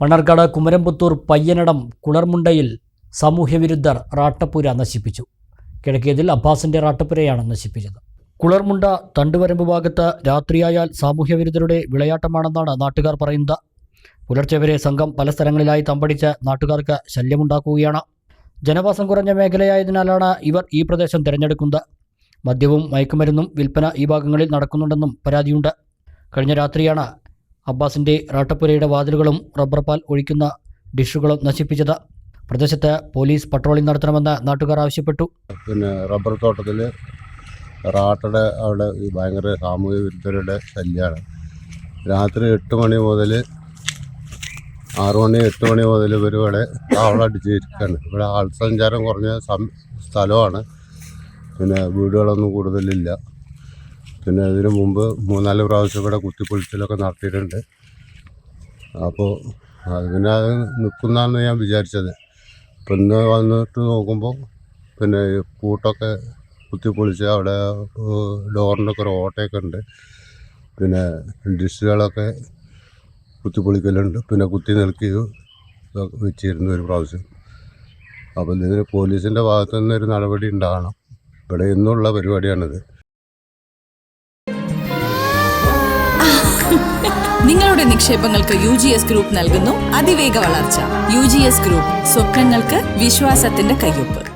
മണ്ണാർക്കാട് കുമരംപുത്തൂർ പയ്യനടം കുളർമുണ്ടയിൽ സാമൂഹ്യവിരുദ്ധർ റാട്ടപ്പുര നശിപ്പിച്ചു. കിഴക്കേതിൽ അബ്ബാസിന്റെ റാട്ടപ്പുരയാണ് നശിപ്പിച്ചത്. കുളർമുണ്ട തണ്ടുവരമ്പ് ഭാഗത്ത് രാത്രിയായാൽ സാമൂഹ്യവിരുദ്ധരുടെ വിളയാട്ടമാണെന്നാണ് നാട്ടുകാർ പറയുന്നത്. പുലർച്ചെ വരെ സംഘം പല സ്ഥലങ്ങളിലായി തമ്പടിച്ച് നാട്ടുകാർക്ക് ശല്യമുണ്ടാക്കുകയാണ്. ജനവാസം കുറഞ്ഞ മേഖലയായതിനാലാണ് ഇവർ ഈ പ്രദേശം തിരഞ്ഞെടുക്കുന്നത്. മദ്യവും മയക്കുമരുന്നും വിൽപ്പന ഈ ഭാഗങ്ങളിൽ നടക്കുന്നുണ്ടെന്നും പരാതിയുണ്ട്. കഴിഞ്ഞ രാത്രിയാണ് അബ്ബാസിന്റെ റാട്ടപ്പുരയുടെ വാതിലുകളും റബ്ബർ പാൽ ഒഴിക്കുന്ന ഡിഷുകളും നശിപ്പിച്ചത്. പ്രദേശത്ത് പോലീസ് പട്രോളിംഗ് നടത്തണമെന്ന് നാട്ടുകാർ ആവശ്യപ്പെട്ടു. റബ്ബർ തോട്ടത്തിൽ റാട്ടയുടെ അവിടെ ഭയങ്കര സാമൂഹ്യ വിരുദ്ധരുടെ ശല്യമാണ്. രാത്രി 8 മണി മുതൽ 6 മണി 8 മണി മുതൽ ഇവർ ഇവിടെ അവിടെ അടിച്ചിരിക്കുകയാണ്. ഇവിടെ ആൾ സഞ്ചാരം കുറഞ്ഞ സ്ഥലമാണ്. വീടുകളൊന്നും കൂടുതലില്ല. ഇതിനു മുമ്പ് 3-4 പ്രാവശ്യം ഇവിടെ കുത്തിപ്പൊളിച്ചിലൊക്കെ നടത്തിയിട്ടുണ്ട്. അപ്പോൾ അത് നിൽക്കുന്നതാണ് ഞാൻ വിചാരിച്ചത്. ഇന്ന് വന്നിട്ട് നോക്കുമ്പോൾ പൂട്ടൊക്കെ കുത്തിപ്പൊളിച്ച് അവിടെ ഡോറിൻ്റെ ഒക്കെ ഒരു ഓട്ടയൊക്കെ ഉണ്ട്. ഡിഷുകളൊക്കെ കുത്തിപ്പൊളിക്കലുണ്ട്. കുത്തി നിൽക്കി വെച്ചിരുന്നു ഒരു പ്രാവശ്യം. അപ്പോൾ ഇതിന് പോലീസിൻ്റെ ഭാഗത്തു നിന്നൊരു നടപടി ഉണ്ടാകണം. ഇവിടെ ഇന്നുള്ള പരിപാടിയാണിത്. നിങ്ങളുടെ നിക്ഷേപങ്ങൾക്ക് UGS ഗ്രൂപ്പ് നൽകുന്നു അതിവേഗ വളർച്ച. UGS ഗ്രൂപ്പ്, സ്വപ്നങ്ങൾക്ക് വിശ്വാസത്തിന്റെ കയ്യൊപ്പ്.